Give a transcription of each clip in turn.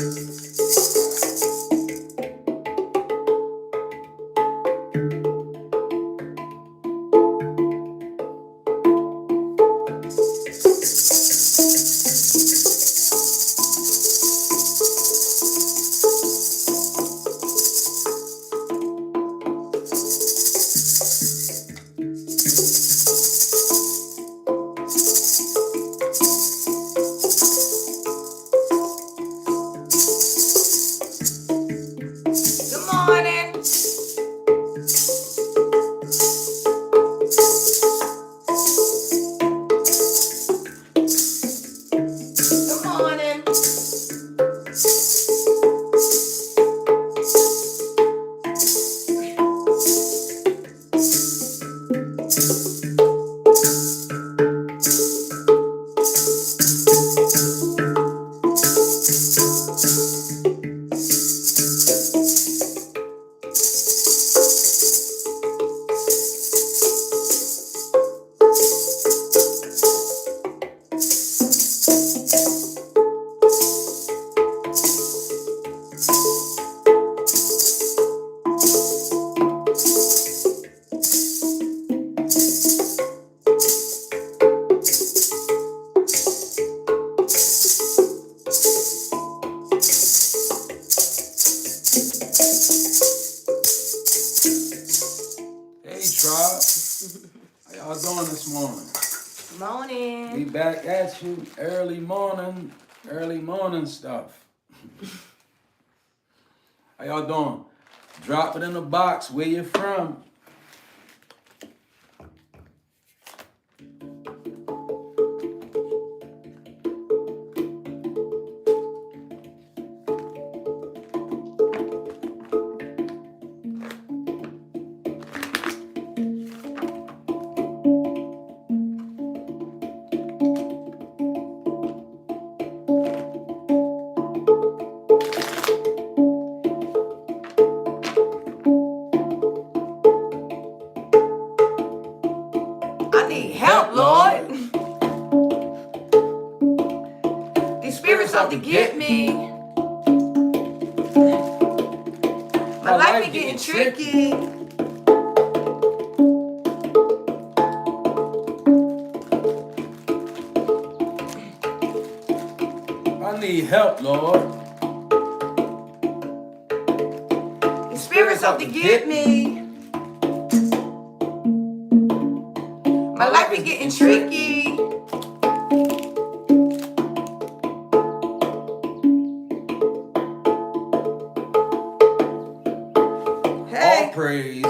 Hey, Tribe. How y'all doing this morning? Morning. We back at you early morning stuff. How y'all doing? Drop it in the box. Where you from? I need help, Lord. These spirits out to get me. My life is getting tricky. I need help, Lord. These spirits out to get me. My life is getting tricky. All praise.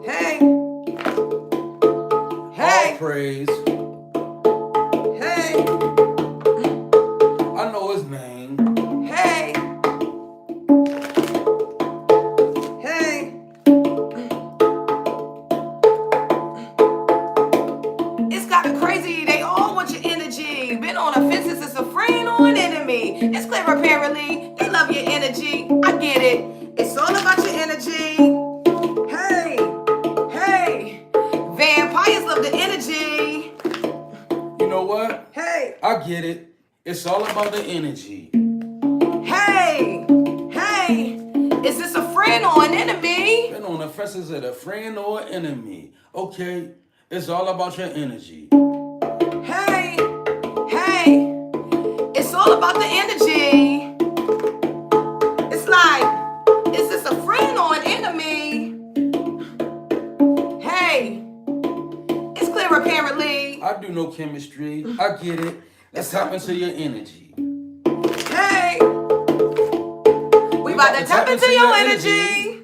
Hey. All praise. Hey. I know his name. Hey. Hey. It's got of crazy. They all want your energy. Been on a fence, it's a friend or an enemy. It's clear apparently. They love your energy. I get it. It's all about your energy. Hey. Hey. Vampires love the energy. You know what? Hey. I get it. It's all about the energy. Hey. Hey. Is this a friend or an enemy? Been on the fence, is it a friend or an enemy? Okay, it's all about your energy. Hey. Hey. It's all about the energy. It's like, is this a friend or an enemy? Hey. It's clear apparently. I do no chemistry. I get it. Let's tap into your energy. Hey. We about to tap into your energy.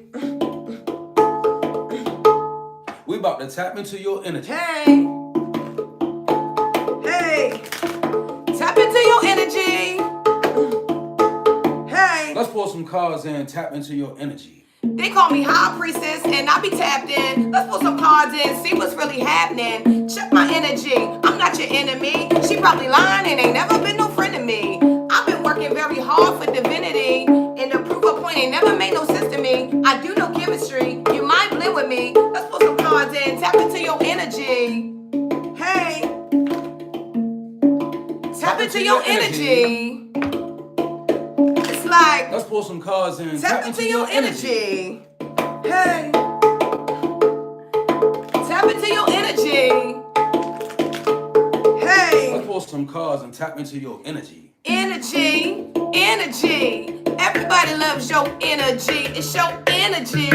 We about to tap into your energy. Hey. Hey. Tap into your energy. Hey. Let's pull some cards in and tap into your energy. They call me High Priestess and I be tapped in. Let's pull some cards in, see what's really happening. Check my energy, I'm not your enemy. She probably lying and ain't never been no friend of me. I've been working very hard for divinity, and to prove a point ain't never made no sense to me. I do no chemistry, you might blend with me. Let's pull some cards in, tap into your energy. Hey. Tap into your energy. like, let's pull some cards in. tap into your energy. Hey. Tap into your energy. Hey. Let's pull some cards and tap into your energy. Energy. Energy. Everybody loves your energy. It's your energy.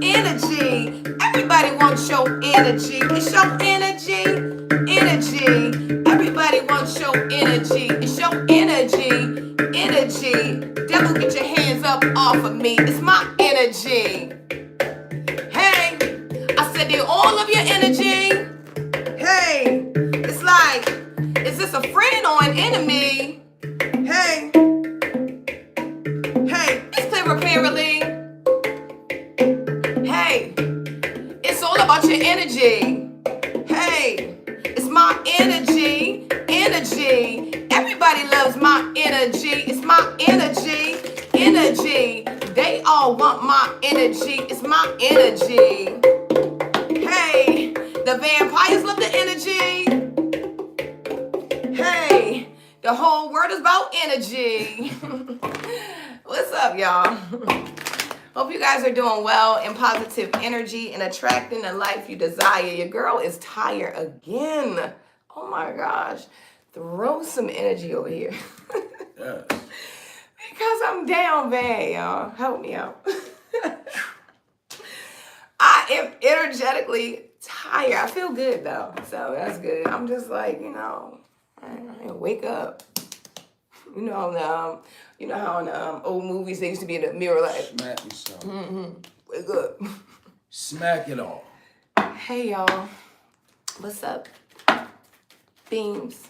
Energy. Everybody wants your energy. It's your energy. Energy. Everybody wants your energy. It's your energy. Energy. Devil, get your hands up off of me. It's my energy. Hey, I said they're all of your energy. Hey, it's like, is this a friend or an enemy? Hey, hey, it's clear apparently. Hey, it's all about your energy. Hey, it's my energy. Energy. Everybody loves my energy. It's my energy. Energy. They all want my energy. It's my energy. Hey, the vampires love the energy. Hey, the whole world is about energy. What's up, y'all? Hope you guys are doing well in positive energy and attracting the life you desire. Your girl is tired again. Oh my gosh. Throw some energy over here. Yes. Because I'm down bad, y'all. Help me out. I am energetically tired. I feel good though, so that's good. I'm just like, I wake up. You know how in old movies they used to be in the mirror like, Smack yourself. wake up. Smack it all. Hey y'all, what's up? Beams.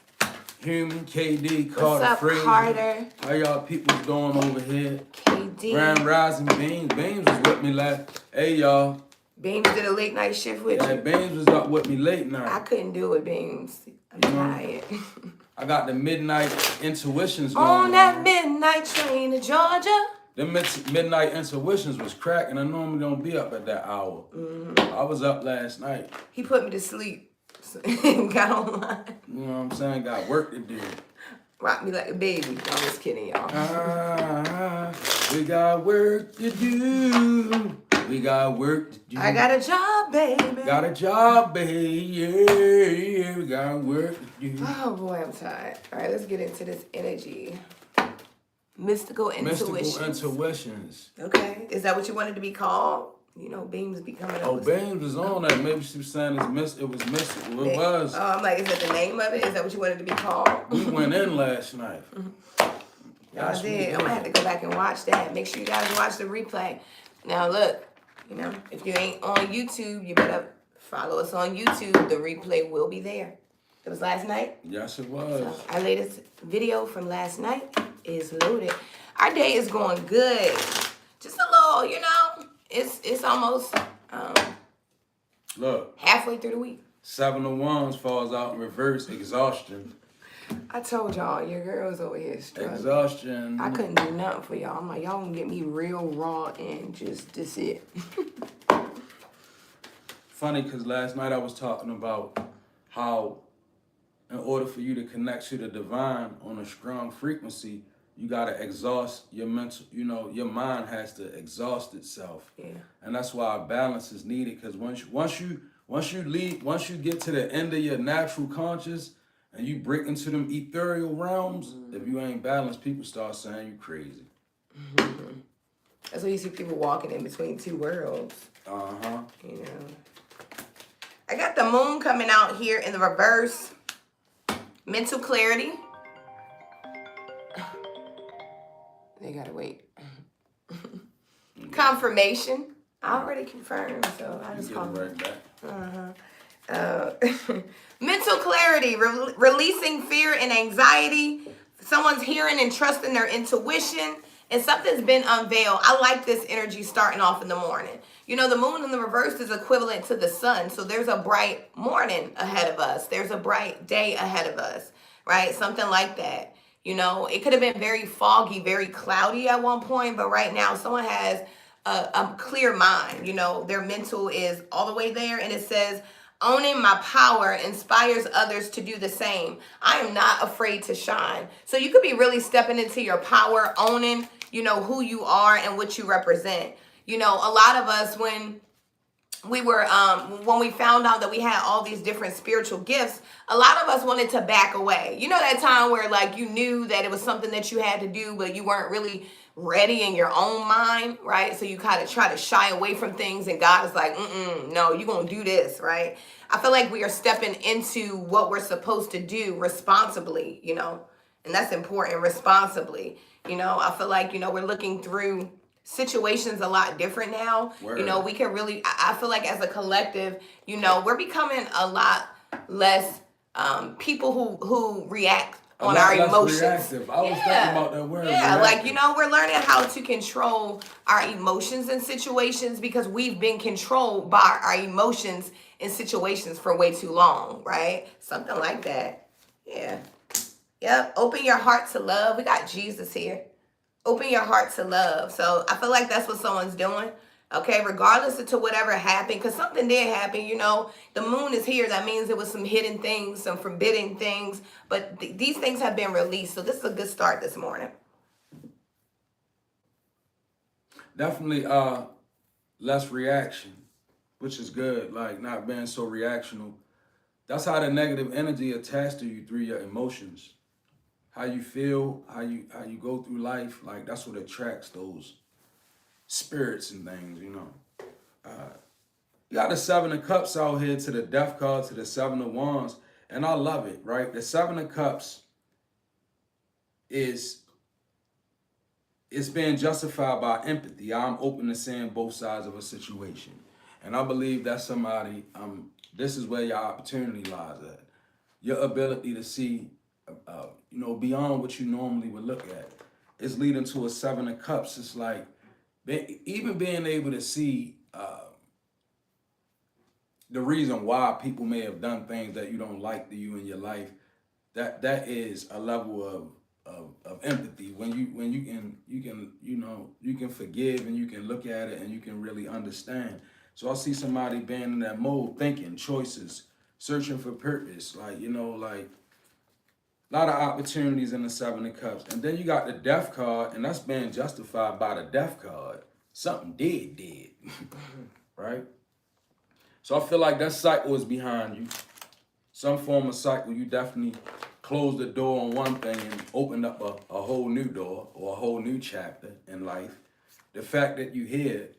Human, KD, Carter, What's up, Fraser. Carter? How y'all people doing over here? KD. Grand Rising Beans. Beans was with me last. Hey y'all. Beams did a late night shift with Yeah, you. Beans was up with me late night. I couldn't do it, Beams. I'm tired. I got the midnight intuitions going On that midnight train to Georgia. Them midnight intuitions was cracking. I normally don't be up at that hour. I was up last night. He put me to sleep. And got online. You know what I'm saying? Got work to do. Rock me like a baby. I'm just kidding, y'all. We got work to do. We got work to do. I got a job, baby. Got a job, baby. Yeah, we got work to do. Oh boy, I'm tired. All right, let's get into this energy. Mystical intuitions. Mystical intuitions. Okay, is that what you wanted to be called? Beams be coming up. Oh, with Beams was on that. Maybe she was saying it was mystical. It was. Oh, I'm like, is that the name of it? Is that what you wanted to be called? We went in last night. Y'all did. I'm gonna have to go back and watch that. Make sure you guys watch the replay. Now look, if you ain't on YouTube, you better follow us on YouTube. The replay will be there. It was last night. Yes, it was. So our latest video from last night is loaded. Our day is going good. Just a little, it's almost Look, halfway through the week. 7 of Wands falls out in reverse. Exhaustion. I told y'all, your girl's over here struggling. Exhaustion. I couldn't do nothing for y'all. I'm like, y'all gonna get me real raw and just this it. Funny, because last night I was talking about how in order for you to connect to the divine on a strong frequency, you gotta exhaust your mental, your mind has to exhaust itself. Yeah. And that's why balance is needed, because once you get to the end of your natural conscious and you break into them ethereal realms, if you ain't balanced, people start saying you crazy. Mm-hmm. That's why you see people walking in between two worlds. Uh-huh. I got the moon coming out here in the reverse. Mental clarity. They gotta wait. Confirmation. I already confirmed, so I just called right back. Mental clarity, releasing fear and anxiety. Someone's hearing and trusting their intuition, and something's been unveiled. I like this energy starting off in the morning. The moon in the reverse is equivalent to the sun, so there's a bright morning ahead of us. There's a bright day ahead of us, right? Something like that. It could have been very foggy, very cloudy at one point, but right now someone has a clear mind. Their mental is all the way there, and it says, Owning my power inspires others to do the same. I am not afraid to shine. So you could be really stepping into your power, owning, who you are and what you represent. A lot of us, when we found out that we had all these different spiritual gifts, a lot of us wanted to back away. That time where like you knew that it was something that you had to do, but you weren't really ready in your own mind, right? So you kind of try to shy away from things, and God is like, no, you're gonna do this, right? I feel like we are stepping into what we're supposed to do responsibly, and that's important, responsibly. I feel like, we're looking through situations a lot different now. Word. We can really, I feel like as a collective, we're becoming a lot less people who react on our emotions. Reactive. I was thinking about that word. Yeah, reactive. like, we're learning how to control our emotions in situations because we've been controlled by our emotions in situations for way too long, right? Something like that. Yeah. Yep. Open your heart to love. We got Jesus here. Open your heart to love. So I feel like that's what someone's doing. Okay, regardless of to whatever happened, because something did happen, the moon is here. That means there was some hidden things, some forbidden things, but these things have been released. So this is a good start this morning. Definitely less reaction, which is good, like not being so reactional. That's how the negative energy attached to you through your emotions. How you feel, how you go through life, like that's what attracts those spirits and things, You got the Seven of Cups out here to the Death card, to the Seven of Wands, and I love it, right? The Seven of Cups it's being justified by empathy. I'm open to seeing both sides of a situation. And I believe that somebody, this is where your opportunity lies at. Your ability to see, beyond what you normally would look at. It's leading to a Seven of Cups. It's like, even being able to see the reason why people may have done things that you don't like to you in your life, that is a level of empathy. When you can forgive and you can look at it and you can really understand. So I see somebody being in that mode, thinking, choices, searching for purpose, like a lot of opportunities in the Seven of Cups. And then you got the Death card, and that's being justified by the Death card. Something did, right? So I feel like that cycle is behind you. Some form of cycle. You definitely closed the door on one thing and opened up a whole new door or a whole new chapter in life. The fact that you here,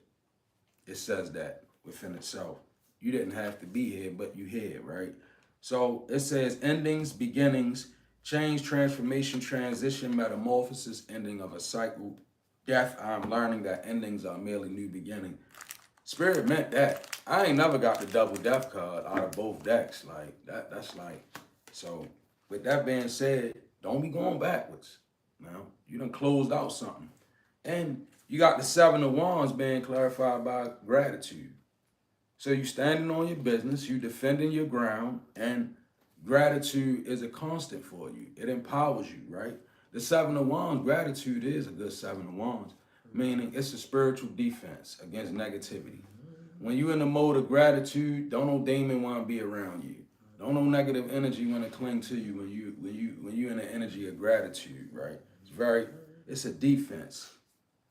it says that within itself. You didn't have to be here, but you here, right? So it says endings, beginnings, change, transformation, transition, metamorphosis, ending of a cycle. Death, I'm learning that endings are merely new beginning. Spirit meant that. I ain't never got the double death card out of both decks. Like that's like, so with that being said, don't be going backwards. Now, you done closed out something. And you got the Seven of Wands being clarified by gratitude. So you standing on your business, you defending your ground, and gratitude is a constant for you. It empowers you, right? The Seven of Wands, gratitude is a good Seven of Wands, meaning it's a spiritual defense against negativity. When you're in the mode of gratitude, don't no demon want to be around you. Don't no negative energy want to cling to you when you're in the energy of gratitude, right? It's a defense,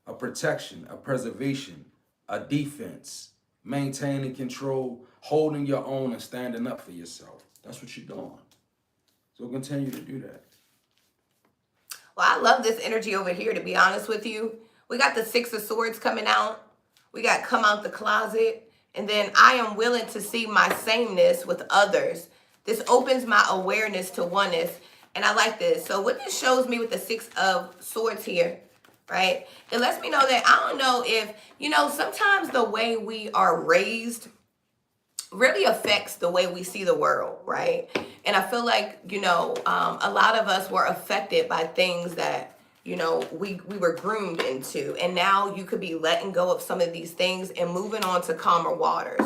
a protection, a preservation, a defense, maintaining control, holding your own and standing up for yourself. That's what you're doing. So continue to do that. Well, I love this energy over here, to be honest with you. We got the Six of Swords coming out. We got come out the closet. And then I am willing to see my sameness with others. This opens my awareness to oneness. And I like this. So what this shows me with the Six of Swords here, right? It lets me know that I don't know if, sometimes the way we are raised really affects the way we see the world, right? And I feel like, a lot of us were affected by things that, we were groomed into. And now you could be letting go of some of these things and moving on to calmer waters.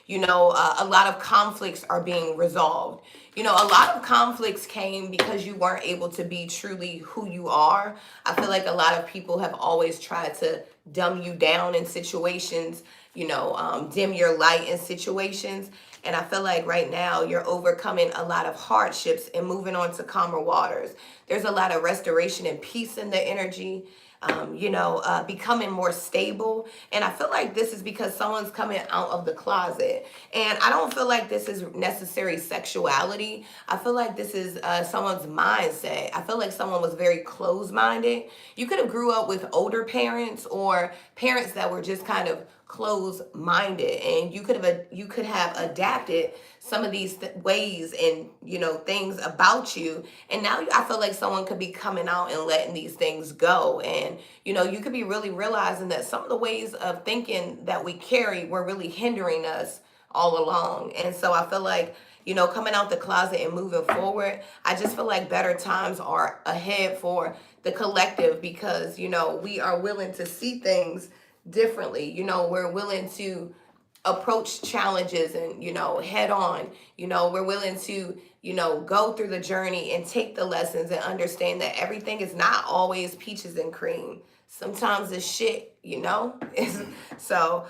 A lot of conflicts are being resolved. A lot of conflicts came because you weren't able to be truly who you are. I feel like a lot of people have always tried to dumb you down in situations, dim your light in situations. And I feel like right now you're overcoming a lot of hardships and moving on to calmer waters. There's a lot of restoration and peace in the energy, becoming more stable. And I feel like this is because someone's coming out of the closet. And I don't feel like this is necessary sexuality. I feel like this is someone's mindset. I feel like someone was very closed-minded. You could have grew up with older parents or parents that were just kind of closed-minded, and you could have adapted some of these ways and things about you, and now I feel like someone could be coming out and letting these things go, and you could be really realizing that some of the ways of thinking that we carry were really hindering us all along. And so I feel like coming out the closet and moving forward, I just feel like better times are ahead for the collective, because we are willing to see things differently. We're willing to approach challenges and head on. We're willing to go through the journey and take the lessons and understand that everything is not always peaches and cream. Sometimes it's shit. So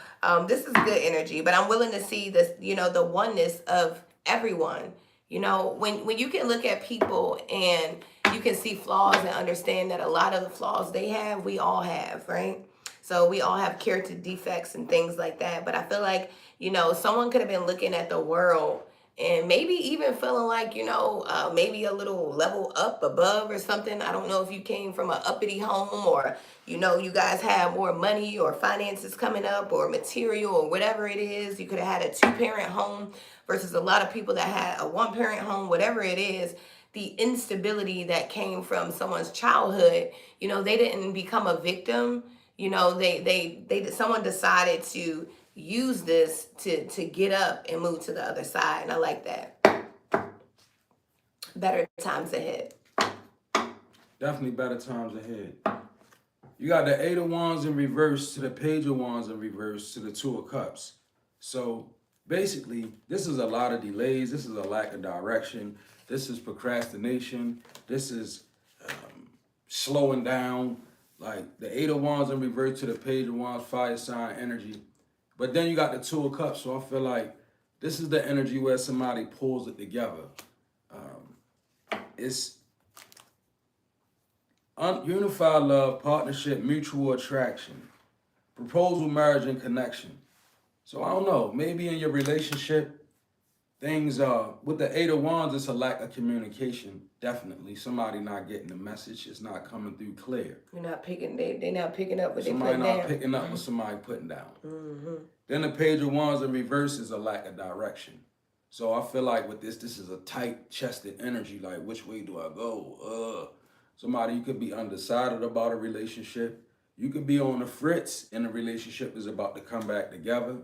this is good energy, but I'm willing to see this, the oneness of everyone. When you can look at people and you can see flaws and understand that a lot of the flaws they have, we all have, right? So we all have character defects and things like that. But I feel like, someone could have been looking at the world and maybe even feeling like, maybe a little level up above or something. I don't know if you came from an uppity home, or, you guys have more money or finances coming up or material or whatever it is. You could have had a 2-parent home versus a lot of people that had a 1-parent home, whatever it is. The instability that came from someone's childhood, they didn't become a victim. Someone decided to use this to get up and move to the other side, and I like that. Better times ahead. Definitely better times ahead. You got the 8 of Wands in reverse to the Page of Wands in reverse to the 2 of Cups. So basically, this is a lot of delays. This is a lack of direction. This is procrastination. This is slowing down. Like the 8 of Wands in reverse to the Page of Wands, fire sign energy. But then you got the 2 of Cups. So I feel like this is the energy where somebody pulls it together. It's unified love, partnership, mutual attraction, proposal, marriage, and connection. So I don't know, maybe in your relationship, things are, with the 8 of Wands, it's a lack of communication. Definitely. Somebody not getting the message. It's not coming through clear. You're not picking, they not picking up what they putting down. Somebody not picking up what somebody putting down. Mm-hmm. Then the Page of Wands in reverse is a lack of direction. So I feel like with this is a tight-chested energy. Like, which way do I go? Somebody, you could be undecided about a relationship. You could be on the fritz and the relationship is about to come back together.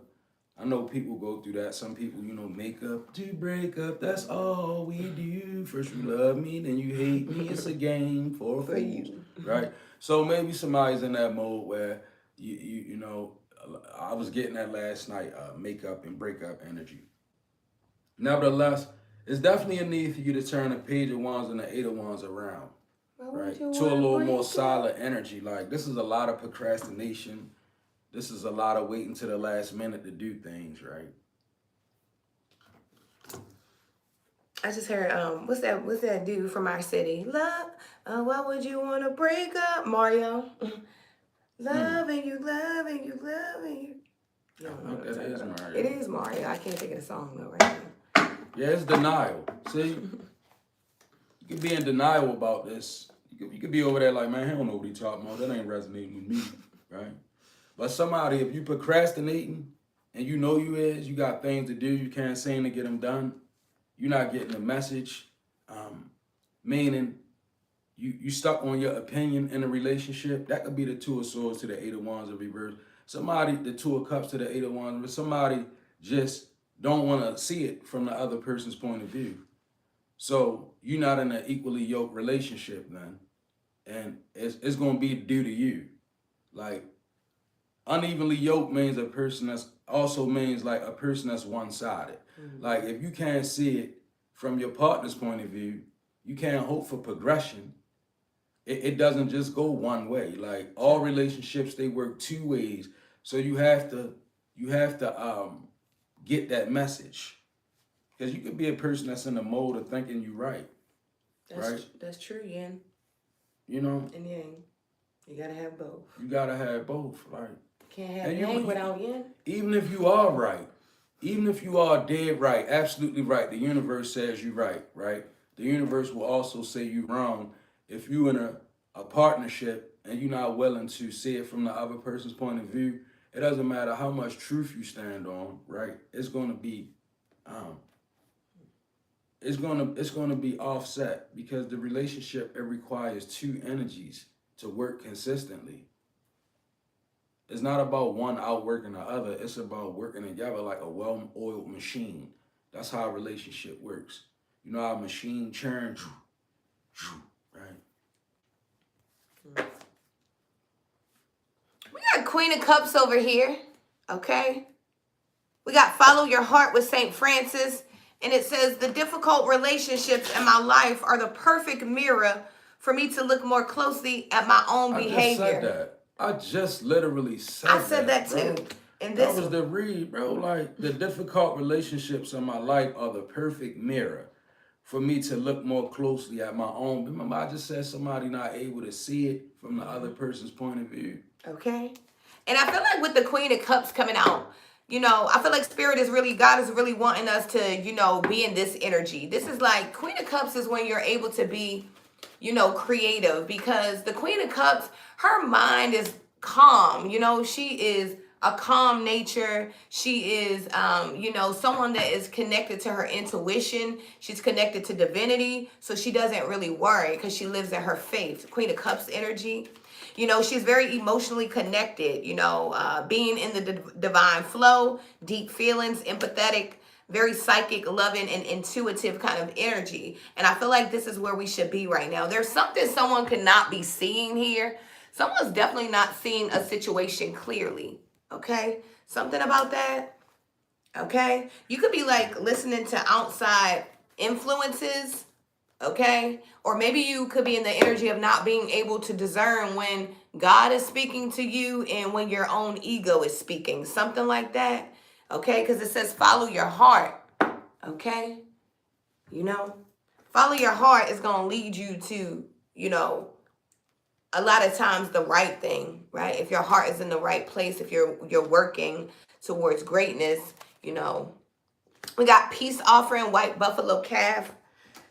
I know people go through that. Some people, make up to break up. That's all we do. First you love me, then you hate me. It's a game for you, right? So maybe somebody's in that mode where I was getting that last night, makeup and breakup energy. Nevertheless, it's definitely a need for you to turn the Page of Wands and the 8 of Wands around, right? To a little more solid energy. Like, this is a lot of procrastination. This is a lot of waiting to the last minute to do things, right? I just heard, what's that dude from our city? Love, why would you want to break up, Mario? Loving you, loving you, loving you. No, that is Mario. It is Mario. I can't think of the song though right now. Yeah, it's denial. See? You could be in denial about this. You could be over there like, man, he don't know what he talking about. That ain't resonating with me, right? But somebody, if you procrastinating and you know you is, you got things to do, you can't seem to get them done, you're not getting the message, meaning you stuck on your opinion in a relationship, that could be the 2 of Swords to the 8 of Wands in reverse. Somebody, the 2 of Cups to the 8 of Wands, but somebody just don't want to see it from the other person's point of view. So you're not in an equally yoked relationship then. And it's going to be due to you. Like, unevenly yoked means a person that's also means like a person that's one-sided. Mm-hmm. Like, if you can't see it from your partner's point of view, you can't hope for progression. It doesn't just go one way. Like, all relationships, they work 2 ways. So you have to you have to get that message. Because you could be a person that's in the mode of thinking you right, right? That's true, Yin You know, and Yang. You gotta have both. you gotta have both, like. Can't have And Yang without Yin. even if you are right, even if you are dead right, absolutely right, the universe says you right, right? The universe will also say you wrong if you in a partnership and you're not willing to see it from the other person's point of view. It doesn't matter how much truth you stand on, right? It's gonna be um, it's gonna be offset because the relationship, it requires two energies to work consistently. It's not about one outworking the other. It's about working together like a well-oiled machine. That's how a relationship works. You know how a machine churns, right? We got Queen of Cups over here. Okay. We got Follow Your Heart with St. Francis. And it says, the difficult relationships in my life are the perfect mirror for me to look more closely at my own behavior. I just said that. I just literally said that. I said that too. Bro. And that was the read, bro. Like, the difficult relationships in my life are the perfect mirror for me to look more closely at my own. Remember, I just said somebody not able to see it from the other person's point of view. Okay. And I feel like with the Queen of Cups coming out, you know, I feel like God is really wanting us to, you know, be in this energy. This is like, Queen of Cups is when you're able to be, you know, creative, because the Queen of Cups, her mind is calm. You know, she is a calm nature. She is, you know, someone that is connected to her intuition. She's connected to divinity. So she doesn't really worry because she lives in her faith. Queen of Cups energy. You know, she's very emotionally connected, you know, being in the divine flow, deep feelings, empathetic, very psychic, loving, and intuitive kind of energy. And I feel like this is where we should be right now. There's something someone could not be seeing here. Someone's definitely not seeing a situation clearly. Okay? Something about that. Okay? You could be like listening to outside influences. Okay? Or maybe you could be in the energy of not being able to discern when God is speaking to you and when your own ego is speaking. Something like that. Okay? Because it says follow your heart. Okay? You know? Follow your heart is going to lead you to, you know, a lot of times the right thing, right? If your heart is in the right place, if you're working towards greatness, you know. We got peace offering, white buffalo calf.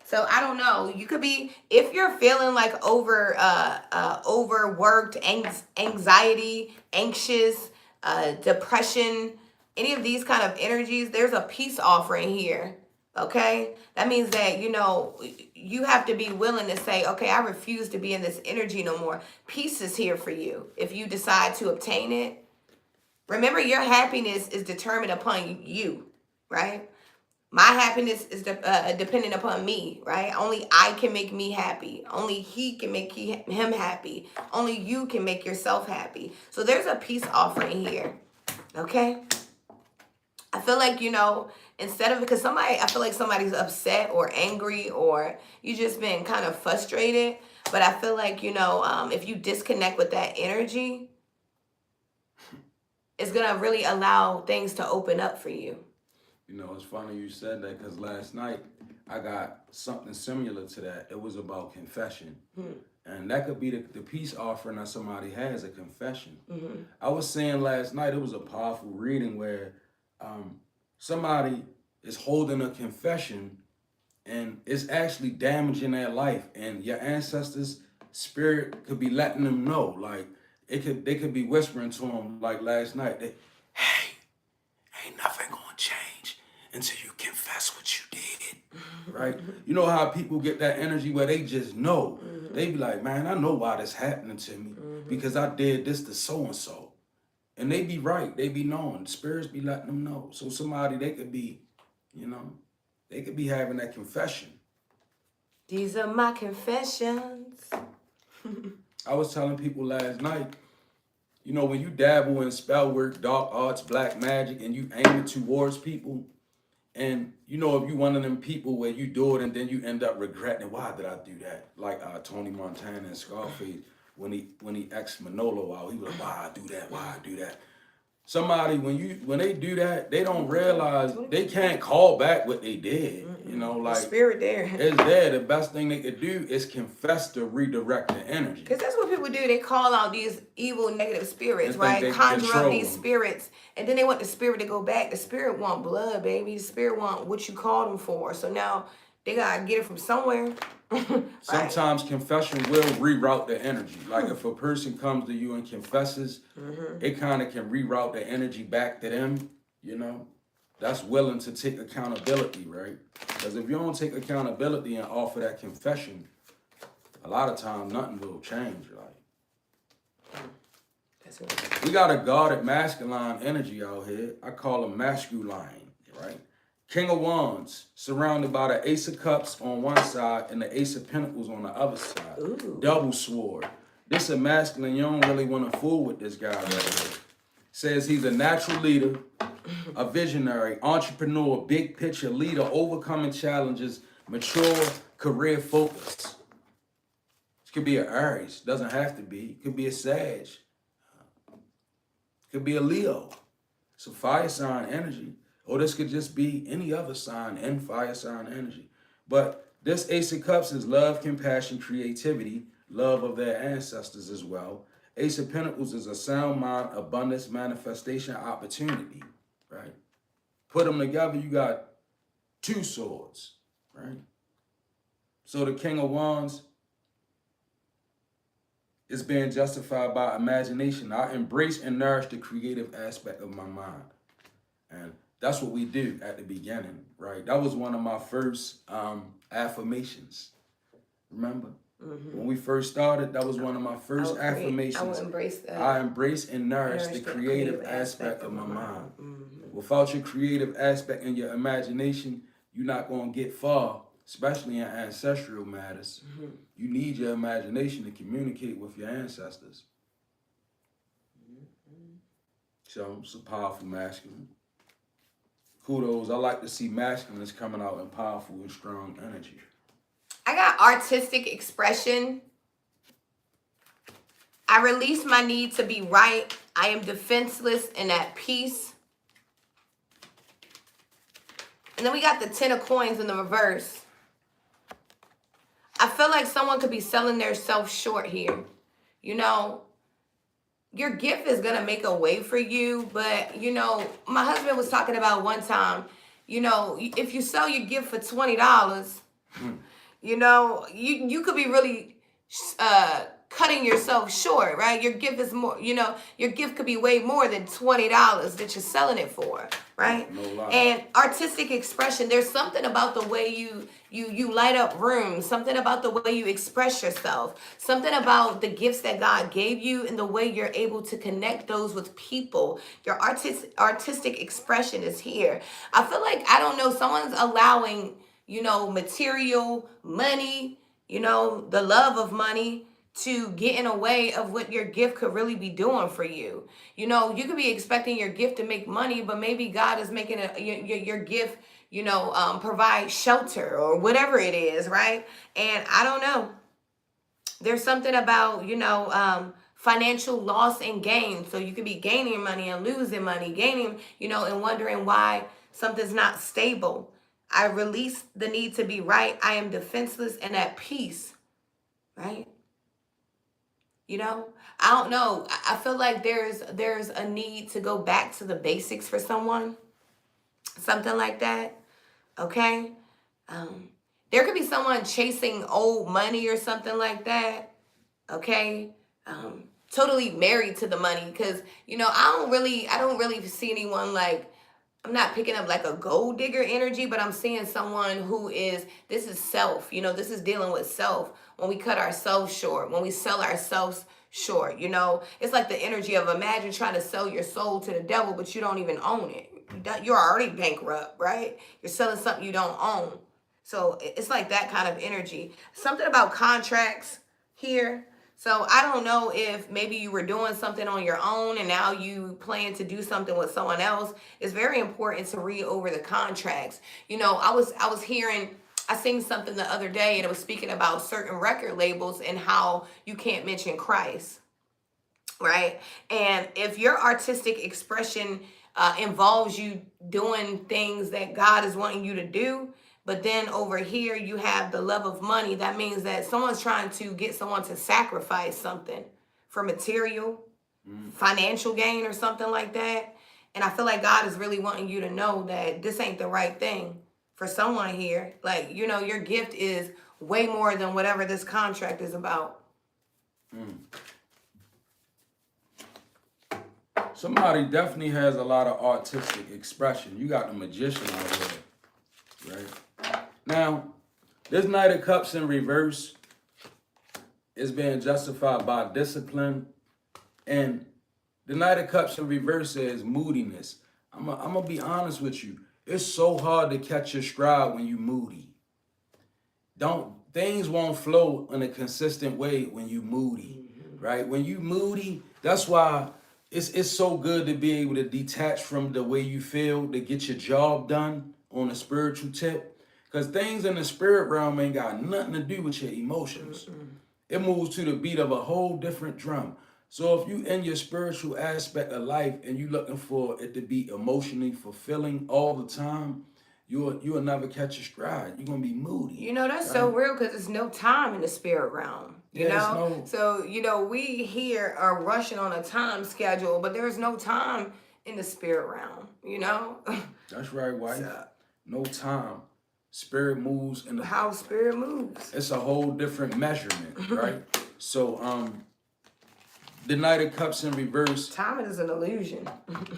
So I don't know. You could be, if you're feeling like overworked, anxiety, anxious, depression, any of these kind of energies, there's a peace offering here. Okay? That means that, you know, you have to be willing to say, okay, I refuse to be in this energy no more. Peace is here for you if you decide to obtain it. Remember, your happiness is determined upon you, right? My happiness is dependent upon me, right? Only I can make me happy. Only he can make him happy. Only you can make yourself happy. So there's a peace offering here, okay? I feel like, you know, instead of, because I feel like somebody's upset or angry or you just been kind of frustrated. But I feel like, you know, if you disconnect with that energy, it's going to really allow things to open up for you. You know, it's funny you said that because last night I got something similar to that. It was about confession. And that could be the peace offering that somebody has, a confession. I was saying last night, it was a powerful reading where somebody is holding a confession and it's actually damaging their life. And your ancestors' spirit could be letting them know. Like, they could be whispering to them, like last night, hey, ain't nothing gonna change until you confess what you did, right? You know how people get that energy where they just know. They be like, man, I know why this happening to me because I did this to so-and-so. And they be right. They be knowing. Spirits be letting them know. So somebody, they could be, you know, they could be having that confession. These are my confessions. I was telling people last night, you know, when you dabble in spell work, dark arts, black magic, and you aim it towards people, and you know, if you one of them people where you do it and then you end up regretting, why did I do that? Like Tony Montana and Scarface, when he ex Manolo out, he was like, why I do that? Somebody when they do that, they don't realize they can't call back what they did. You know, The like spirit there. it's there. The best thing they could do is confess to redirect the energy. Because that's what people do. They call out these evil, negative spirits, They think right? they Conjure up control these them. spirits. And then they want the spirit to go back. The spirit want blood, baby. The spirit want what you called them for. So now they got to get it from somewhere. Right? Sometimes confession will reroute the energy. Like if a person comes to you and confesses, it kind of can reroute the energy back to them, you know. That's willing to take accountability, right? Because if you don't take accountability and offer that confession, a lot of times nothing will change. Like That's what we got a guarded masculine energy out here. I call him masculine, right? King of Wands, surrounded by the Ace of Cups on one side and the Ace of Pentacles on the other side. Ooh. Double sword. This a masculine. You don't really want to fool with this guy right here. Says he's a natural leader, a visionary, entrepreneur, big picture leader, overcoming challenges, mature, career focus. This could be an Aries. Doesn't have to be. It could be a Sag. Could be a Leo. It's a fire sign energy. Or this could just be any other sign in fire sign energy. But this Ace of Cups is love, compassion, creativity, love of their ancestors as well. Ace of Pentacles is a sound mind, abundance, manifestation, opportunity, right? Put them together, you got two swords, right? So the King of Wands is being justified by imagination. I embrace and nourish the creative aspect of my mind. And that's what we do at the beginning, right? That was one of my first affirmations. Remember? When we first started, that was one of my first affirmations. I will embrace that. I embrace and nourish the creative aspect of my mind. Without your creative aspect and your imagination, you're not going to get far, especially in ancestral matters. You need your imagination to communicate with your ancestors. So it's a powerful masculine. Kudos. I like to see masculines coming out in powerful and strong energy. I got artistic expression. I release my need to be right. I am defenseless and at peace. And then we got the 10 of coins in the reverse. I feel like someone could be selling their self short here. You know, your gift is going to make a way for you. But, you know, my husband was talking about one time, you know, if you sell your gift for $20, you know, you could be really cutting yourself short, right? Your gift is more, you know, your gift could be way more than $20 that you're selling it for, right? No lie. And artistic expression, there's something about the way you light up rooms, something about the way you express yourself, something about the gifts that God gave you and the way you're able to connect those with people. Your artistic expression is here. I feel like, I don't know, someone's allowing, you know, material, money, you know, the love of money to get in a way of what your gift could really be doing for you. You know, you could be expecting your gift to make money, but maybe God is making your gift, you know, provide shelter or whatever it is, right? And I don't know. There's something about, you know, financial loss and gain. So you could be gaining money and losing money, gaining, you know, and wondering why something's not stable. I release the need to be right. I am defenseless and at peace, right? You know, I don't know. I feel like there's a need to go back to the basics for someone. Something like that. Okay. There could be someone chasing old money or something like that. Okay. Totally married to the money. Because, you know, I don't really see anyone like, I'm not picking up like a gold digger energy, but I'm seeing someone who this is self, you know, this is dealing with self. When we cut ourselves short, when we sell ourselves short, you know, it's like the energy of, imagine trying to sell your soul to the devil, but you don't even own it. You're already bankrupt, right? You're selling something you don't own. So it's like that kind of energy. Something about contracts here. So I don't know if maybe you were doing something on your own and now you plan to do something with someone else. It's very important to read over the contracts. You know, I seen something the other day and it was speaking about certain record labels and how you can't mention Christ. right? And if your artistic expression involves you doing things that God is wanting you to do, but then over here you have the love of money, that means that someone's trying to get someone to sacrifice something for material, financial gain, or something like that. And I feel like God is really wanting you to know that this ain't the right thing for someone here. Like, you know, your gift is way more than whatever this contract is about. Somebody definitely has a lot of artistic expression. You got the magician out there, right? Now, this Knight of Cups in reverse is being justified by discipline. And the Knight of Cups in reverse is moodiness. I'm gonna be honest with you. It's so hard to catch your stride when you moody. Things won't flow in a consistent way when you moody, right? When you moody, that's why it's so good to be able to detach from the way you feel to get your job done on a spiritual tip. Because things in the spirit realm ain't got nothing to do with your emotions. It moves to the beat of a whole different drum. So if you in your spiritual aspect of life and you looking for it to be emotionally fulfilling all the time, you'll never catch a stride. You're gonna be moody. You know, that's so real because there's no time in the spirit realm. You Yeah, know? So, you know, we here are rushing on a time schedule, but there's no time in the spirit realm, you know? That's right, wife. No time. Spirit moves in the How spirit moves. It's a whole different measurement, right? So the Knight of Cups in reverse Time is an illusion.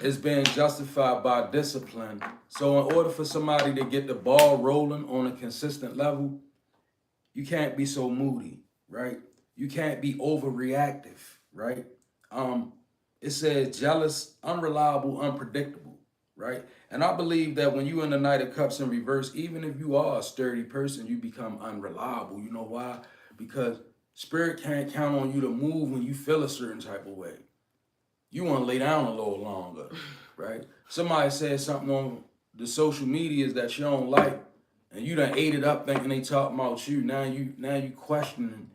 is being justified by discipline. So in order for somebody to get the ball rolling on a consistent level, you can't be so moody, right? You can't be overreactive, right? It says jealous, unreliable, unpredictable, right? And I believe that when you in the Knight of Cups in reverse, even if you are a sturdy person, you become unreliable. You know why? Because spirit can't count on you to move when you feel a certain type of way. You want to lay down a little longer, right? Somebody said something on the social medias that you don't like, and you done ate it up thinking they talking about you. Now you questioning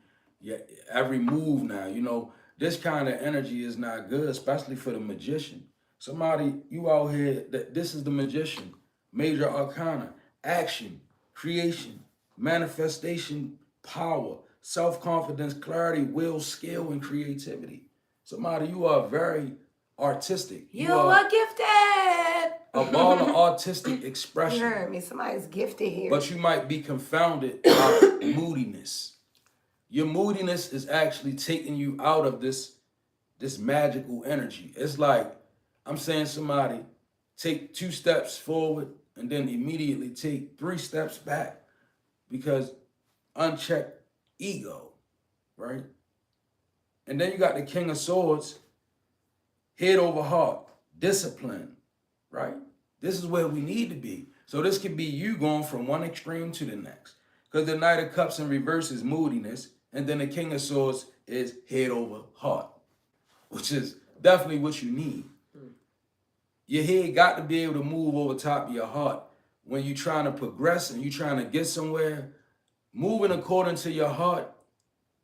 every move now. You know, this kind of energy is not good, especially for the magician. Somebody, you out here, that this is the magician. Major arcana, action, creation, manifestation, power, self-confidence, clarity, will, skill, and creativity. Somebody, you are very artistic. You are gifted. A ball of artistic expression. You heard me. Somebody's gifted here. But you might be confounded by moodiness. Your moodiness is actually taking you out of this magical energy. It's like I'm saying somebody take 2 steps forward and then immediately take 3 steps back because unchecked ego, right? And then you got the King of Swords, head over heart, discipline, right? This is where we need to be. So this could be you going from one extreme to the next. Because the Knight of Cups in reverse is moodiness, and then the King of Swords is head over heart, which is definitely what you need. Your head got to be able to move over top of your heart. When you're trying to progress and you're trying to get somewhere, moving according to your heart,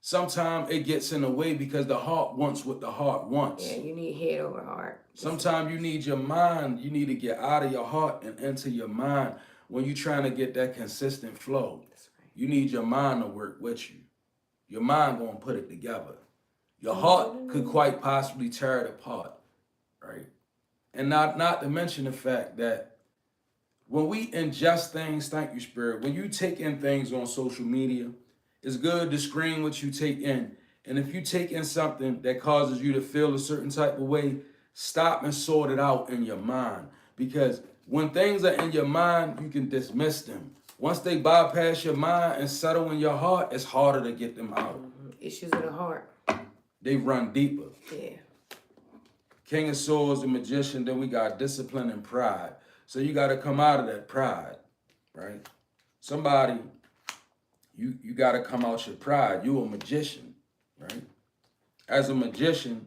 sometimes it gets in the way because the heart wants what the heart wants. Yeah, you need head over heart. Sometimes you need your mind. You need to get out of your heart and into your mind when you're trying to get that consistent flow. That's right. You need your mind to work with you. Your mind gonna put it together. Your heart could quite possibly tear it apart, right? And not to mention the fact that when we ingest things, thank you, Spirit, when you take in things on social media, it's good to screen what you take in. And if you take in something that causes you to feel a certain type of way, stop and sort it out in your mind. Because when things are in your mind, you can dismiss them. Once they bypass your mind and settle in your heart, it's harder to get them out. Issues of the heart. They run deeper. Yeah. King of Swords, the magician, then we got discipline and pride. So you got to come out of that pride, right? Somebody, you got to come out your pride. You a magician, right? As a magician,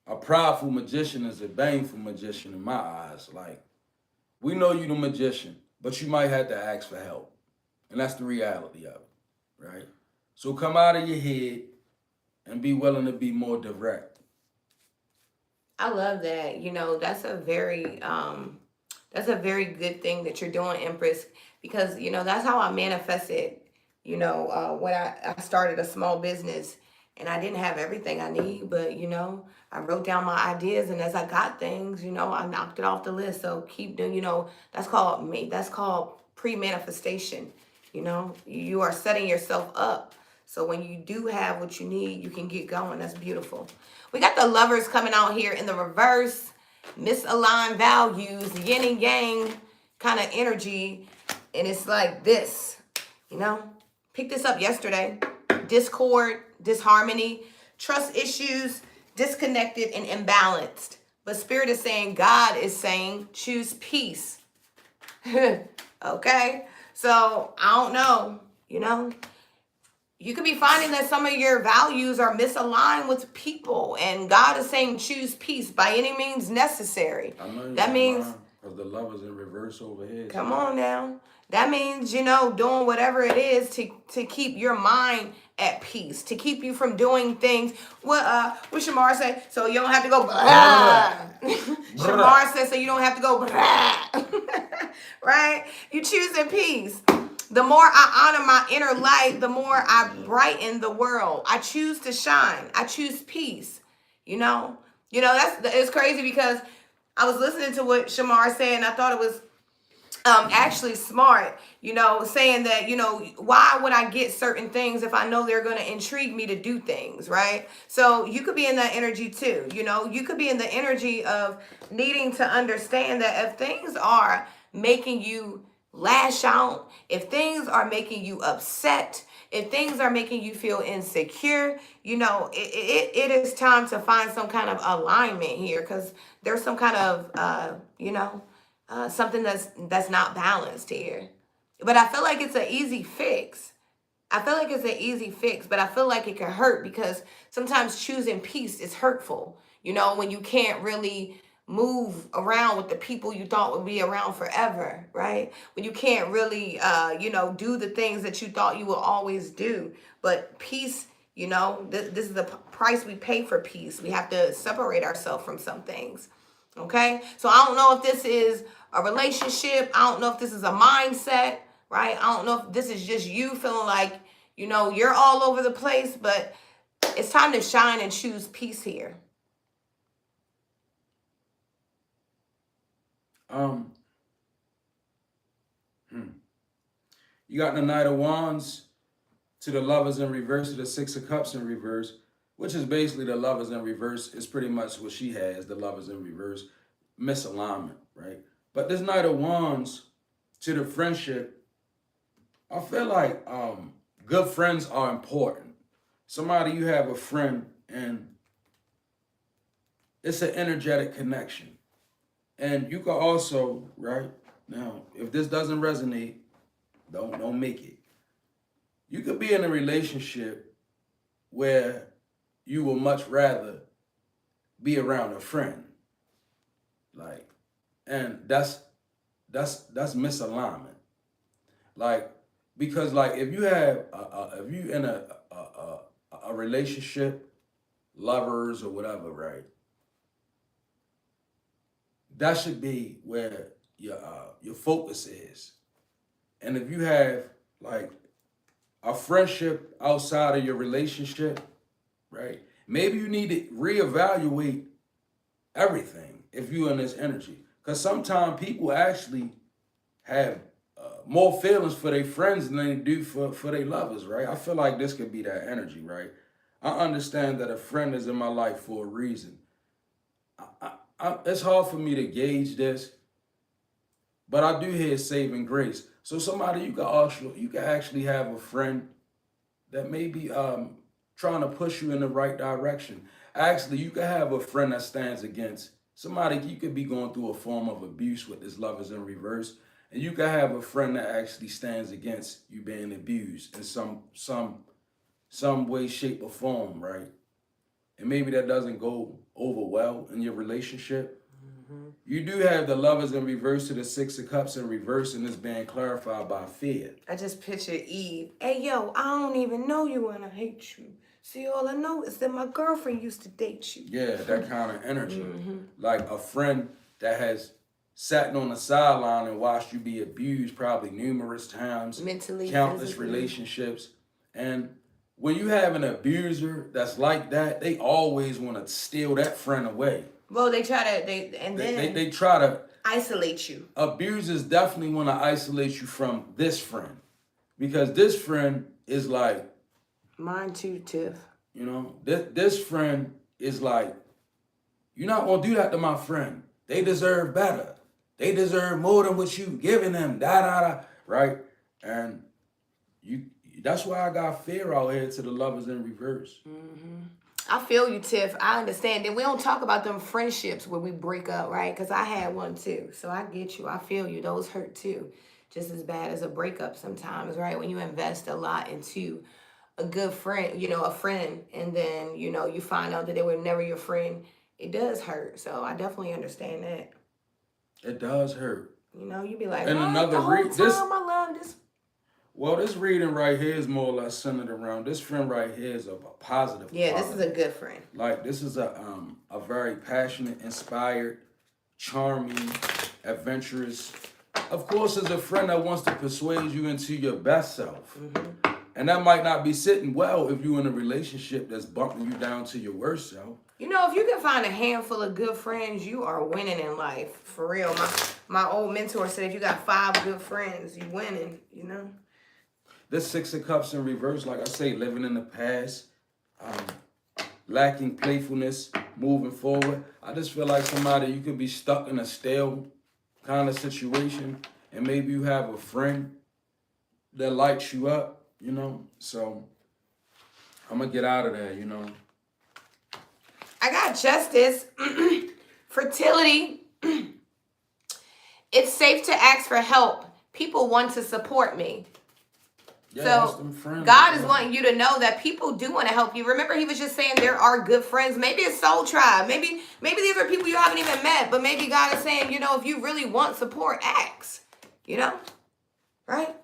a prideful magician is a baneful magician in my eyes. Like, we know you the magician, but you might have to ask for help. And that's the reality of it, right? So come out of your head and be willing to be more direct. I love that. You know, that's a very good thing that you're doing, Empress, because you know that's how I manifested. You know, when I started a small business and I didn't have everything I need, but you know, I wrote down my ideas, and as I got things, you know, I knocked it off the list. So keep doing. You know, that's called me. That's called pre-manifestation. You know, you are setting yourself up. So when you do have what you need, you can get going. That's beautiful. We got the lovers coming out here in the reverse, misaligned values, yin and yang kind of energy. And it's like this, you know? Picked this up yesterday. Discord, disharmony, trust issues, disconnected and imbalanced. But Spirit is saying, God is saying, choose peace. Okay? So I don't know, you know? You could be finding that some of your values are misaligned with people, and God is saying choose peace by any means necessary. I know That means, because the love is in reverse over here. come on now. That means, you know, doing whatever it is to keep your mind at peace, to keep you from doing things. What Shamar say? So you don't have to go blah. Shamar says so you don't have to go blah. Right? You choosing peace. The more I honor my inner light, the more I brighten the world. I choose to shine. I choose peace. You know, it's crazy because I was listening to what Shamar said, and I thought it was actually smart. You know, saying that, you know, why would I get certain things if I know they're going to intrigue me to do things, right? So you could be in that energy too. You know, you could be in the energy of needing to understand that if things are making you lash out, if things are making you upset, if things are making you feel insecure, you know, it is time to find some kind of alignment here, because there's some kind of, something that's not balanced here. But I feel like it's an easy fix. But I feel like it can hurt because sometimes choosing peace is hurtful. You know, when you can't really move around with the people you thought would be around forever, right? When you can't really, do the things that you thought you will always do. But peace, you know, this is the price we pay for peace. We have to separate ourselves from some things. Okay? So I don't know if this is a relationship. I don't know if this is a mindset, right? I don't know if this is just you feeling like, you know, you're all over the place, but it's time to shine and choose peace here. You got the Knight of Wands to the Lovers in reverse, to the Six of Cups in reverse, which is basically the Lovers in reverse. It's pretty much what she has, the Lovers in reverse, misalignment, right? But this Knight of Wands to the friendship, I feel like good friends are important. Somebody, you have a friend and it's an energetic connection. And you can also, right now, if this doesn't resonate, don't make it. You could be in a relationship where you would much rather be around a friend, like, and that's misalignment, like, because like if you have if you in a relationship, lovers or whatever, right? That should be where your focus is. And if you have like a friendship outside of your relationship, right? Maybe you need to reevaluate everything if you're in this energy. Because sometimes people actually have more feelings for their friends than they do for their lovers, right? I feel like this could be that energy, right? I understand that a friend is in my life for a reason. It's hard for me to gauge this, but I do hear saving grace. So somebody you can actually have a friend that may be trying to push you in the right direction. Actually, you can have a friend that stands against somebody. You could be going through a form of abuse with this Lovers in reverse, and you can have a friend that actually stands against you being abused in some way, shape, or form, right? And maybe that doesn't go over well in your relationship. You do have the Lovers in reverse to the Six of Cups in reverse, and it's being clarified by fear. I just picture Eve. Hey, yo, I don't even know you and I hate you. See, all I know is that my girlfriend used to date you. Yeah, that kind of energy. Like a friend that has sat on the sideline and watched you be abused probably numerous times, Mentally, countless physically. relationships. And when you have an abuser that's like that, they always want to steal that friend away. Well, they try to, They try to, isolate you. abusers definitely want to isolate you from this friend. Because this friend is like, Mine too, Tiff. you know, this friend is like, you're not gonna do that to my friend. They deserve better. They deserve more than what you giving them. Da da da. Right? And you that's why I got fear out here to the lovers in reverse. I feel you, Tiff. I understand. And we don't talk about them friendships where we break up, right? Because I had one too. So I get you. I feel you. Those hurt too. Just as bad as a breakup sometimes, right? When you invest a lot into a good friend, a friend, and then, you find out that they were never your friend, it does hurt. So I definitely understand that. It does hurt. You be like, And what? another The whole time this I love this. well, this reading right here is more or less centered around this friend right here is a positive. Yeah, this is a good friend. Like this is a very passionate, inspired, charming, adventurous. Of course, is a friend that wants to persuade you into your best self. And that might not be sitting well if you're in a relationship that's bumping you down to your worst self. If you can find a handful of good friends, you are winning in life. For real. My old mentor said if you got 5 good friends, you winning, This 6 of Cups in reverse, like I say, living in the past, lacking playfulness, moving forward. I just feel like somebody, you could be stuck in a stale kind of situation, and maybe you have a friend that lights you up, So I'm gonna get out of there, I got justice, fertility. It's safe to ask for help. People want to support me. Yeah, So them friends, God is wanting you to know that people do want to help you. Remember, he was just saying there are good friends. Maybe it's soul tribe. Maybe these are people you haven't even met. But maybe God is saying, if you really want support, ask. Right?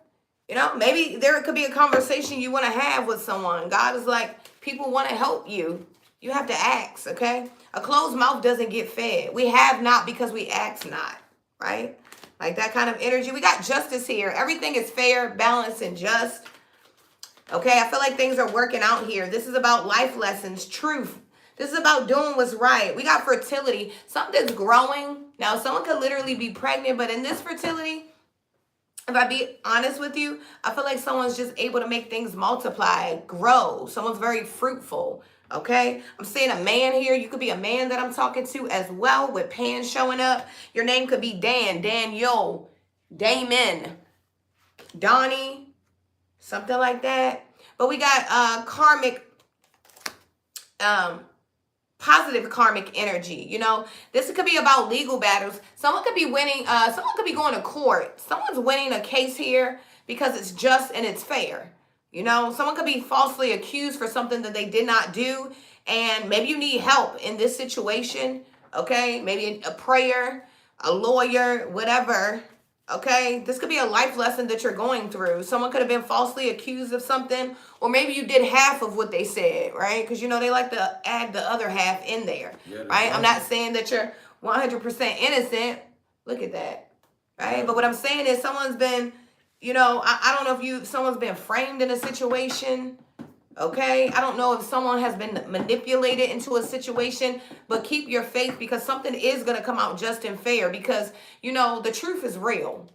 Maybe there could be a conversation you want to have with someone. God is like, people want to help you. You have to ask, okay? A closed mouth doesn't get fed. We have not because we ask not, right? Like that kind of energy. We got justice here. Everything is fair, balanced, and just. Okay, I feel like things are working out here. This is about life lessons, truth. This is about doing what's right. We got fertility. Something's growing. Now, someone could literally be pregnant, but in this fertility, if I be honest with you, I feel like someone's just able to make things multiply, grow. Someone's very fruitful. Okay, I'm seeing a man here. You could be a man that I'm talking to as well, with Pan showing up. Your name could be Dan, Daniel, Damon, Donnie, something like that. But we got karmic, positive karmic energy. This could be about legal battles. Someone could be winning. Someone could be going to court. Someone's winning a case here because it's just and it's fair. Someone could be falsely accused for something that they did not do. And maybe you need help in this situation. Okay. Maybe a prayer, a lawyer, whatever. Okay. This could be a life lesson that you're going through. Someone could have been falsely accused of something, or maybe you did half of what they said, right? Because, they like to add the other half in there, right? I'm not saying that you're 100% innocent. Look at that, right? But what I'm saying is someone's been, I don't know if someone's been framed in a situation, okay? I don't know if someone has been manipulated into a situation, but keep your faith because something is going to come out just and fair because, the truth is real.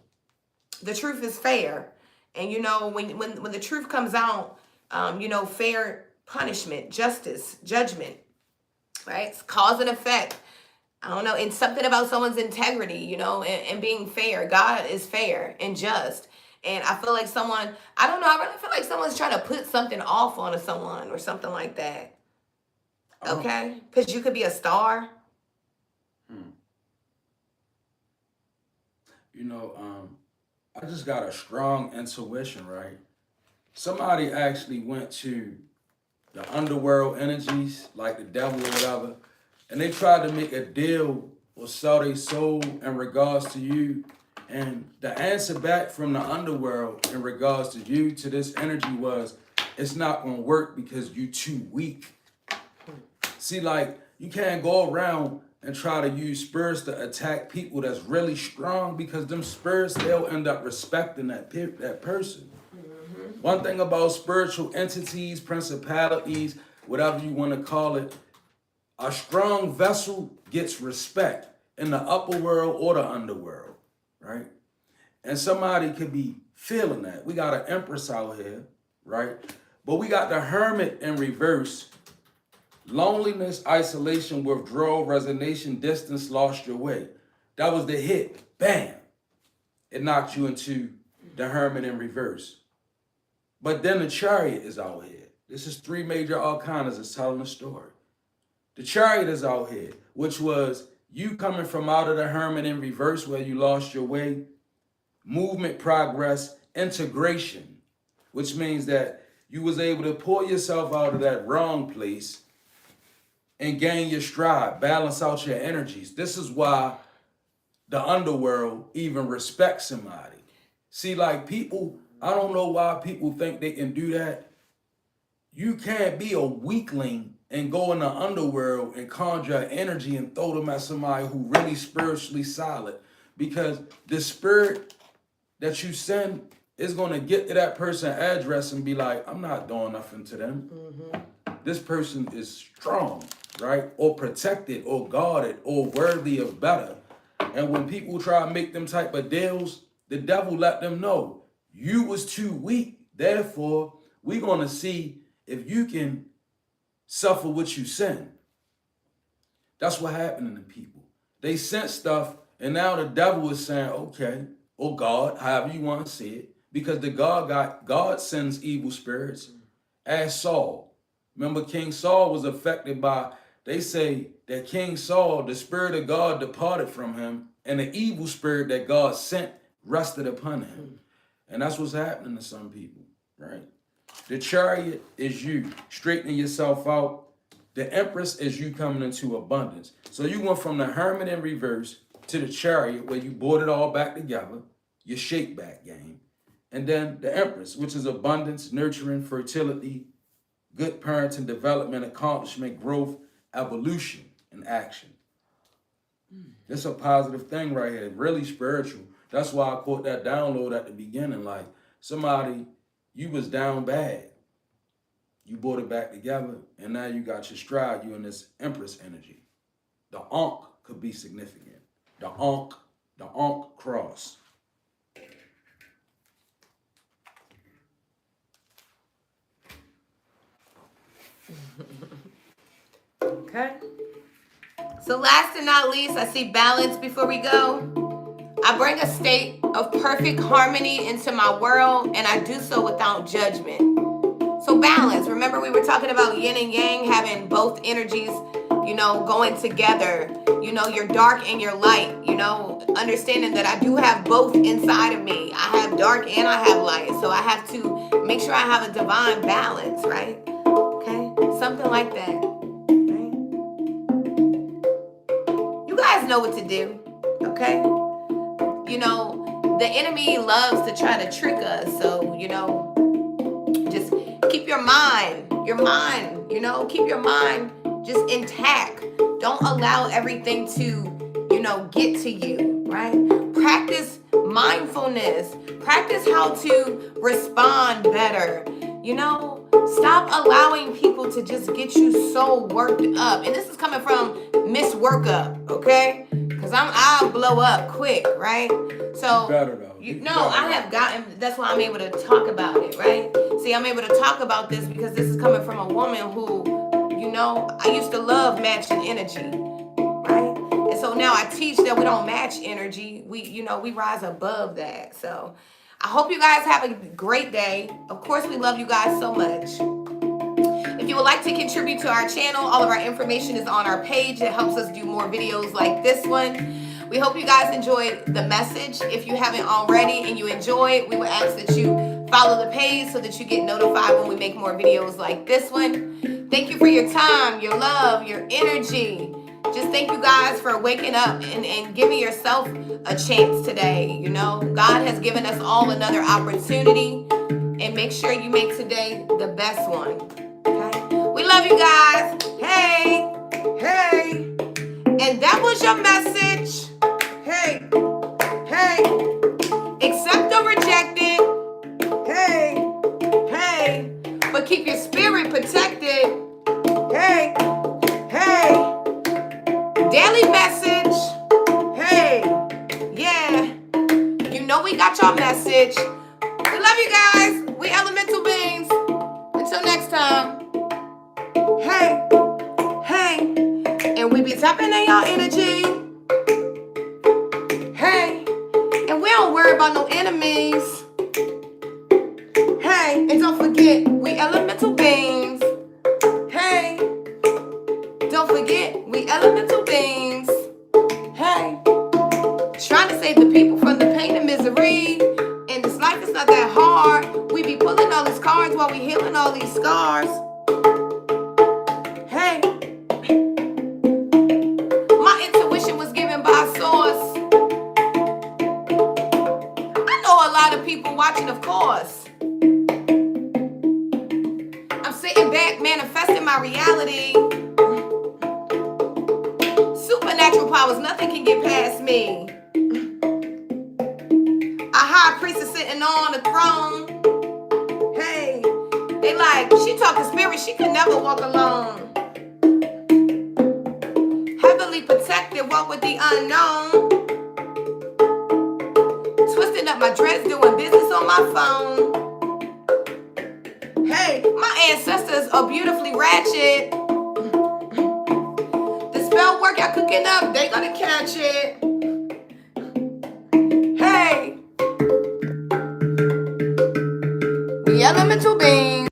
The truth is fair. And, when the truth comes out, fair punishment, justice, judgment, right? It's cause and effect. I don't know. It's something about someone's integrity, and being fair. God is fair and just. And I feel like I don't know, I really feel like someone's trying to put something off onto someone or something like that. Okay? Because you could be a star. I just got a strong intuition, right? Somebody actually went to the underworld energies, like the devil or whatever, and they tried to make a deal or sell their soul in regards to you. And the answer back from the underworld in regards to you, to this energy was, it's not gonna work because you too weak. See, like, you can't go around and try to use spirits to attack people that's really strong, because them spirits, they'll end up respecting that person. One thing about spiritual entities, principalities, whatever you want to call it, a strong vessel gets respect in the upper world or the underworld, right? And somebody could be feeling that. We got an empress out here, right? But we got the hermit in reverse. Loneliness, isolation, withdrawal, resignation, distance, lost your way. That was the hit. Bam. It knocked you into the hermit in reverse. But then the chariot is out here. This is 3 major arcanas that's telling the story. The chariot is out here, which was you coming from out of the hermit in reverse where you lost your way. Movement, progress, integration, which means that you was able to pull yourself out of that wrong place and gain your stride, balance out your energies. This is why the underworld even respects somebody. See, like, people, I don't know why people think they can do that. You can't be a weakling and go in the underworld and conjure energy and throw them at somebody who really spiritually solid, because the spirit that you send is going to get to that person's address and be like, I'm not doing nothing to them. This person is strong, right? Or protected or guarded or worthy of better. And when people try to make them type of deals, the devil let them know, you was too weak. Therefore, we're going to see if you can suffer what you send. That's what happened to people. They sent stuff, and now the devil is saying, okay, or God, however you want to see it, because God sends evil spirits, as Saul. Remember, King Saul was affected by, they say that King Saul, the spirit of God departed from him, and the evil spirit that God sent rested upon him. And that's what's happening to some people, right? The chariot is you straightening yourself out. The empress is you coming into abundance. So you went from the hermit in reverse to the chariot, where you brought it all back together, your shake back game. And then the empress, which is abundance, nurturing, fertility, good parenting, development, accomplishment, growth, evolution, and action. It's a positive thing right here, really spiritual. That's why I caught that download at the beginning. Like, somebody, you was down bad. You brought it back together, and now you got your stride. You in this empress energy. The Ankh could be significant. The Ankh cross. Okay. So last and not least, I see balance before we go. I bring a state of perfect harmony into my world, and I do so without judgment. So balance. Remember, we were talking about yin and yang, having both energies, going together. Your dark and your light, understanding that I do have both inside of me. I have dark and I have light. So I have to make sure I have a divine balance, right? Okay. Something like that. Right? You guys know what to do. Okay. The enemy loves to try to trick us. So, just keep your mind, keep your mind just intact. Don't allow everything to, get to you, right? Practice mindfulness. Practice how to respond better. Stop allowing people to just get you so worked up. And this is coming from Miss Workup, okay? Because I'll blow up quick, right? So, I have gotten, that's why I'm able to talk about it, right? See, I'm able to talk about this because this is coming from a woman who, I used to love matching energy, right? And so now I teach that we don't match energy. We rise above that. So I hope you guys have a great day. Of course, we love you guys so much. If you would like to contribute to our channel, all of our information is on our page. It helps us do more videos like this one. We hope you guys enjoyed the message. If you haven't already and you enjoy it, we would ask that you follow the page so that you get notified when we make more videos like this one. Thank you for your time, your love, your energy. Just thank you guys for waking up and giving yourself a chance today. God has given us all another opportunity. and make sure you make today the best one. Okay? We love you guys. Hey, hey. And that was your message. Hey, hey. Accept or reject it. Hey, hey. But keep your spirit protected. Hey, hey. Daily message. Hey, yeah. You know we got your message. We love you guys. We elemental beings. Until next time. Hey, hey. And we be tapping in your energy. Hey. And we don't worry about no enemies. Hey. And don't forget, we elemental beings. Hey. Don't forget, we elemental beings. Hey. Trying to save the people from the pain and misery. And this life is not that hard. We be pulling all these cards while we healing all these scars. Hey. My intuition was given by source. I know a lot of people watching, of course. I'm sitting back, manifesting my reality. Supernatural powers, nothing can get past me. A high priestess sitting on the throne. Hey, they like, she talking spirit, she could never walk alone. Heavily protected, walk with the unknown. Twisting up my dress, doing business on my phone. Hey, my ancestors are beautifully ratchet. The spell work y'all cooking up, they gonna catch it. Hey, we elemental beings.